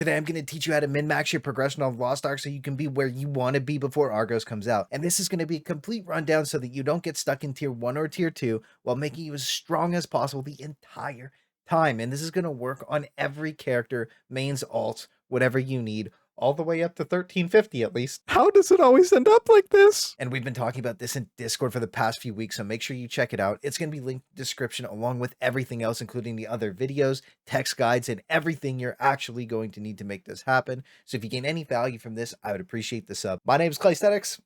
Today, I'm going to teach you how to min-max your progression on Lost Ark so you can be where you want to be before Argos comes out. And this is going to be a complete rundown so that you don't get stuck in tier 1 or tier 2 while making you as strong as possible the entire time. And this is going to work on every character, mains, alts, whatever you need, all the way up to 1350 at least. How does it always end up like this? And we've been talking about this in Discord for the past few weeks, so make sure you check it out. It's going to be linked in the description along with everything else, including the other videos, text guides, and everything you're actually going to need to make this happen. So if you gain any value from this, I would appreciate the sub. My name is Claysthetics,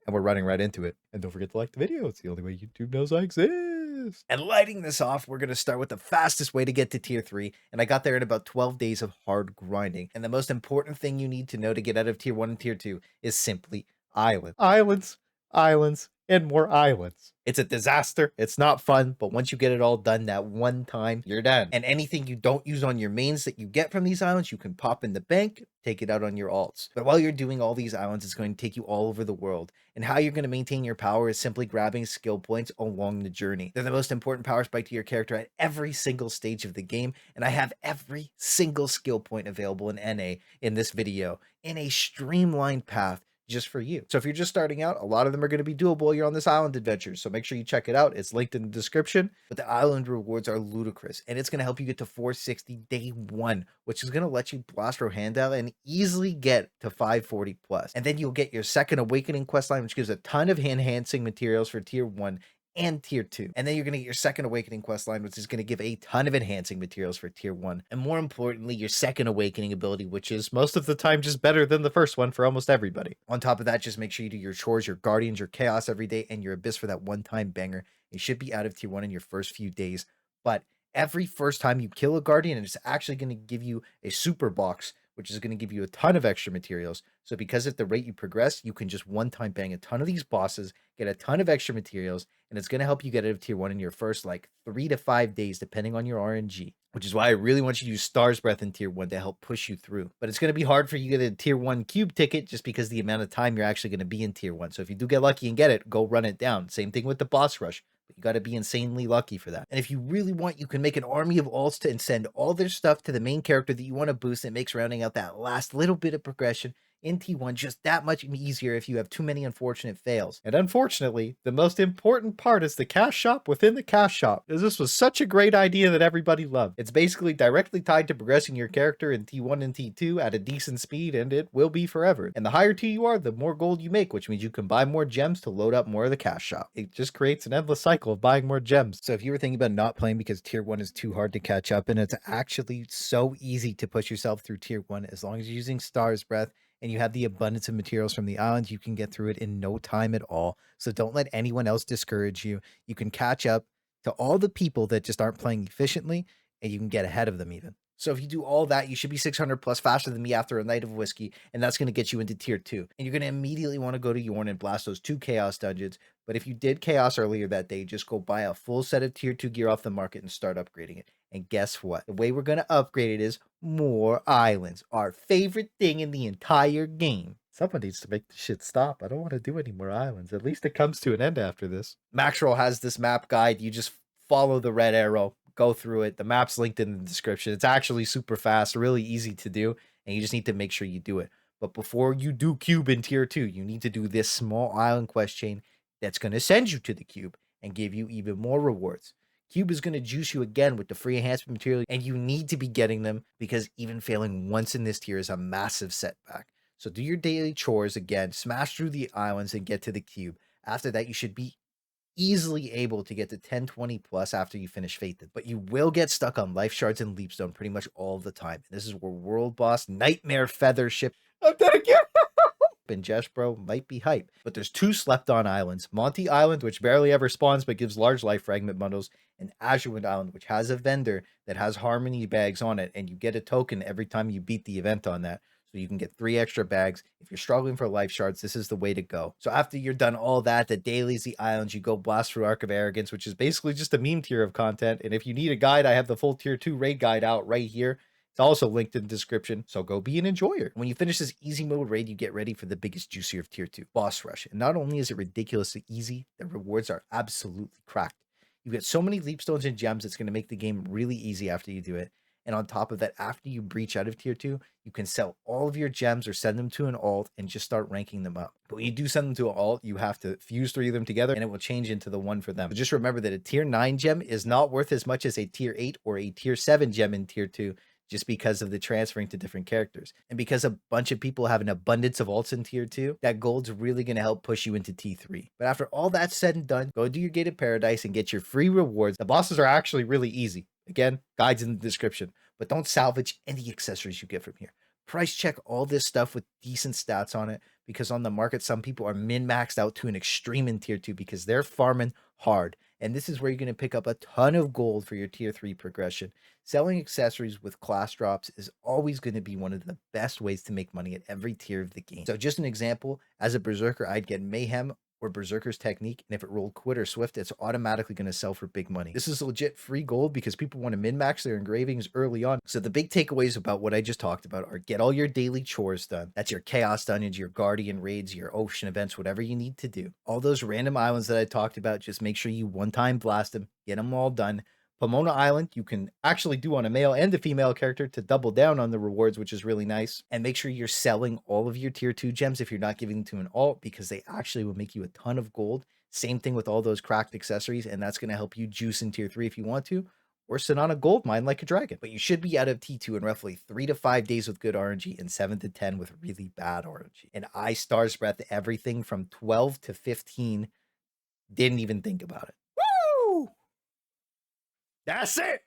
and we're running right into it. And don't forget to like the video. It's the only way YouTube knows I exist. And lighting this off, we're going to start with the fastest way to get to tier 3, and I got there in about 12 days of hard grinding. And the most important thing you need to know to get out of tier 1 and tier 2 is simply island. Islands, islands, and more islands. It's a disaster. It's not fun, but once you get it all done that one time, you're done. And anything you don't use on your mains that you get from these islands, you can pop in the bank, take it out on your alts. But while you're doing all these islands, it's going to take you all over the world. And how you're going to maintain your power is simply grabbing skill points along the journey. They're the most important power spike to your character at every single stage of the game. And I have every single skill point available in NA in this video in a streamlined path just for you. So if you're just starting out, a lot of them are going to be doable. You're on this island adventure, so make sure you check it out. It's linked in the description. But the island rewards are ludicrous, and it's going to help you get to 460 day 1, which is going to let you blast Rohanda and easily get to 540 plus. And then you'll get your second awakening questline, which gives a ton of enhancing materials for tier 1 and tier 2. And then you're going to get your second awakening questline, which is going to give a ton of enhancing materials for tier 1. And more importantly, your second awakening ability, which is most of the time just better than the first one for almost everybody. On top of that, just make sure you do your chores, your guardians, your chaos every day, and your abyss for that one-time banger. You should be out of tier 1 in your first few days. But every first time you kill a guardian, it's actually going to give you a super box, which is going to give you a ton of extra materials. So because at the rate you progress, you can just one-time bang a ton of these bosses, get a ton of extra materials, and it's going to help you get out of tier 1 in your first like 3 to 5 days, depending on your RNG, which is why I really want you to use Star's Breath in tier 1 to help push you through. But it's going to be hard for you to get a tier 1 cube ticket just because the amount of time you're actually going to be in tier 1. So if you do get lucky and get it, go run it down. Same thing with the boss rush. But you got to be insanely lucky for that. And if you really want, you can make an army of alts and send all their stuff to the main character that you want to boost. It makes rounding out that last little bit of progression in T1 just that much easier if you have too many unfortunate fails. And unfortunately, the most important part is the cash shop within the cash shop, because this was such a great idea that everybody loved. It's basically directly tied to progressing your character in T1 and T2 at a decent speed, and it will be forever. And the higher tier you are, the more gold you make, which means you can buy more gems to load up more of the cash shop. It just creates an endless cycle of buying more gems. So if you were thinking about not playing because tier 1 is too hard to catch up, and it's actually so easy to push yourself through tier 1 as long as you're using Star's Breath, and you have the abundance of materials from the islands, you can get through it in no time at all. So don't let anyone else discourage you. You can catch up to all the people that just aren't playing efficiently, and you can get ahead of them even. So if you do all that, you should be 600 plus faster than me after a night of whiskey, and that's going to get you into tier 2. And you're going to immediately want to go to Yorn and blast those 2 chaos dungeons. But if you did chaos earlier that day, just go buy a full set of tier 2 gear off the market and start upgrading it. And guess what? The way we're going to upgrade it is more islands, our favorite thing in the entire game. Someone needs to make this shit stop. I don't want to do any more islands. At least it comes to an end after this. Maxroll has this map guide. You just follow the red arrow, go through it. The map's linked in the description. It's actually super fast, really easy to do, and you just need to make sure you do it. But before you do cube in tier 2, you need to do this small island quest chain that's going to send you to the cube and give you even more rewards. Cube is going to juice you again with the free enhancement material, and you need to be getting them because even failing once in this tier is a massive setback. So do your daily chores again, smash through the islands, and get to the cube. After that, you should be easily able to get to 1020 plus after you finish Fated, but you will get stuck on life shards and leapstone pretty much all the time. And this is where world boss Nightmare Feather Ship I'm dead again. and Jeshbro might be hype. But there's 2 slept on islands: Monty Island, which barely ever spawns but gives large life fragment bundles, and Azurewind Island, which has a vendor that has harmony bags on it, and you get a token every time you beat the event on that. So you can get 3 extra bags. If you're struggling for life shards, this is the way to go. So after you're done all that, the dailies, the islands, you go blast through Ark of Arrogance, which is basically just a meme tier of content. And if you need a guide, I have the full tier 2 raid guide out right here. It's also linked in the description, so go be an enjoyer. When you finish this easy mode raid, you get ready for the biggest juicier of tier 2, Boss Rush. And not only is it ridiculously easy, the rewards are absolutely cracked. You get so many leapstones and gems, it's going to make the game really easy after you do it. And on top of that, after you breach out of tier 2, you can sell all of your gems or send them to an alt and just start ranking them up. But when you do send them to an alt, you have to fuse 3 of them together and it will change into the one for them. So just remember that a tier 9 gem is not worth as much as a tier 8 or a tier 7 gem in tier 2, just because of the transferring to different characters. And because a bunch of people have an abundance of alts in tier 2, that gold's really going to help push you into T3. But after all that's said and done, go do your Gated Paradise and get your free rewards. The bosses are actually really easy. Again, guides in the description. But don't salvage any accessories you get from here. Price check all this stuff with decent stats on it, because on the market, some people are min-maxed out to an extreme in tier 2 because they're farming hard. And this is where you're going to pick up a ton of gold for your tier 3 progression. Selling accessories with class drops is always going to be one of the best ways to make money at every tier of the game. So just an example, as a Berserker, I'd get Mayhem or Berserker's Technique, and if it rolled Quit or Swift, it's automatically going to sell for big money. This is legit free gold because people want to min-max their engravings early on. So the big takeaways about what I just talked about are: get all your daily chores done. That's your Chaos Dungeons, your Guardian Raids, your Ocean events, whatever you need to do. All those random islands that I talked about, just make sure you one-time blast them, get them all done. Pomona Island, you can actually do on a male and a female character to double down on the rewards, which is really nice. And make sure you're selling all of your tier 2 gems if you're not giving them to an alt, because they actually will make you a ton of gold. Same thing with all those cracked accessories, and that's going to help you juice in tier 3 if you want to, or sit on a gold mine like a dragon. But you should be out of T2 in roughly 3 to 5 days with good RNG and 7 to 10 with really bad RNG. And I Stars Breath everything from 12 to 15, didn't even think about it. Woo! That's it.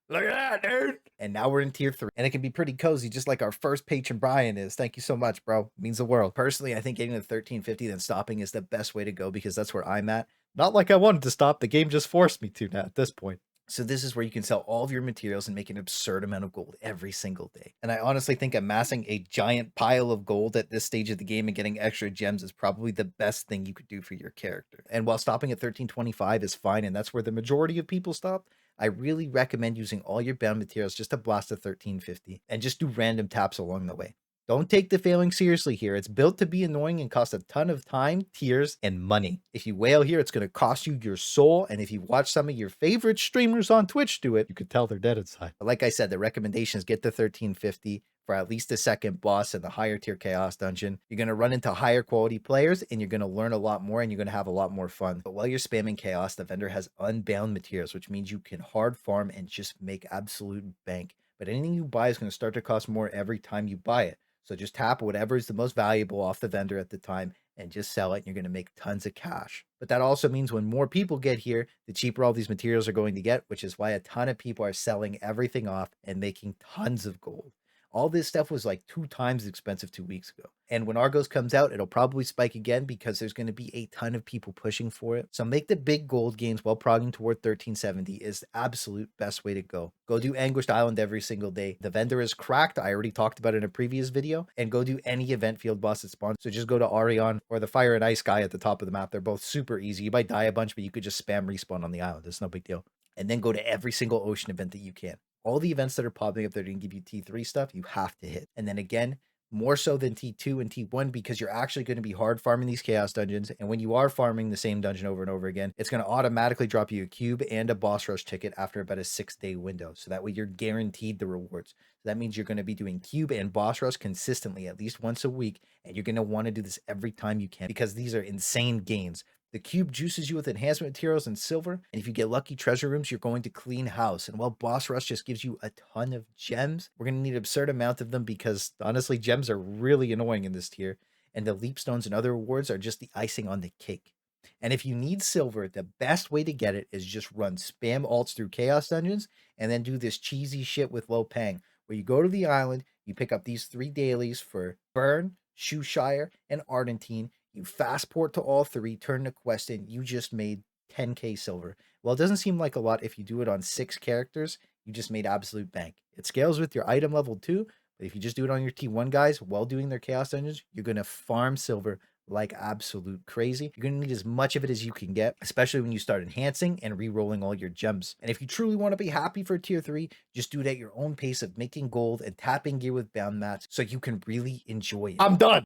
Look at that, dude. And now we're in tier 3. And it can be pretty cozy, just like our first patron Brian is. Thank you so much, bro. It means the world. Personally, I think getting to 1350 then stopping is the best way to go, because that's where I'm at. Not like I wanted to stop. The game just forced me to now at this point. So this is where you can sell all of your materials and make an absurd amount of gold every single day. And I honestly think amassing a giant pile of gold at this stage of the game and getting extra gems is probably the best thing you could do for your character. And while stopping at 1325 is fine, and that's where the majority of people stop, I really recommend using all your bound materials just to blast to 1350 and just do random taps along the way. Don't take the failing seriously here. It's built to be annoying and cost a ton of time, tears, and money. If you wail here, it's going to cost you your soul. And if you watch some of your favorite streamers on Twitch do it, You could tell they're dead inside. but like I said, the recommendation is get to 1350 for at least the second boss in the higher tier Chaos Dungeon. You're going to run into higher quality players and you're going to learn a lot more and you're going to have a lot more fun. But while you're spamming Chaos, the vendor has unbound materials, which means you can hard farm and just make absolute bank. But anything you buy is going to start to cost more every time you buy it. So just tap whatever is the most valuable off the vendor at the time and just sell it, and you're going to make tons of cash. But that also means when more people get here, the cheaper all these materials are going to get, which is why a ton of people are selling everything off and making tons of gold. All this stuff was like 2 times as expensive 2 weeks ago. And when Argos comes out, it'll probably spike again because there's going to be a ton of people pushing for it. So make the big gold gains while progging toward 1370 is the absolute best way to go. Go do Anguished Island every single day. The vendor is cracked. I already talked about it in a previous video. And go do any event field boss that spawns. So just go to Arion or the Fire and Ice guy at the top of the map. They're both super easy. You might die a bunch, but you could just spam respawn on the island. It's no big deal. And then go to every single ocean event that you can. All the events that are popping up that are going to give you T3 stuff, you have to hit. And then again, more so than T2 and T1, because you're actually going to be hard farming these Chaos Dungeons. And when you are farming the same dungeon over and over again, it's going to automatically drop you a cube and a boss rush ticket after about a 6-day window. So that way you're guaranteed the rewards. So that means you're going to be doing cube and boss rush consistently at least once a week. And you're going to want to do this every time you can, because these are insane gains. The cube juices you with enhancement materials and silver, and if you get lucky treasure rooms, you're going to clean house. And while Boss Rush just gives you a ton of gems, we're going to need an absurd amount of them because honestly, gems are really annoying in this tier, and the leap stones and other rewards are just the icing on the cake. And if you need silver, the best way to get it is just run spam alts through Chaos Dungeons and then do this cheesy shit with Low Pang, where you go to the island, you pick up these 3 dailies for Burn, Shoeshire, and Ardentine. You fast port to all 3, turn the quest in, you just made 10k silver. Well, it doesn't seem like a lot if you do it on 6 characters, you just made absolute bank. It scales with your item level too, but if you just do it on your T1 guys while doing their Chaos Dungeons, you're going to farm silver like absolute crazy. You're going to need as much of it as you can get, especially when you start enhancing and re-rolling all your gems. And if you truly want to be happy for tier 3, just do it at your own pace of making gold and tapping gear with bound mats so you can really enjoy it. I'm done.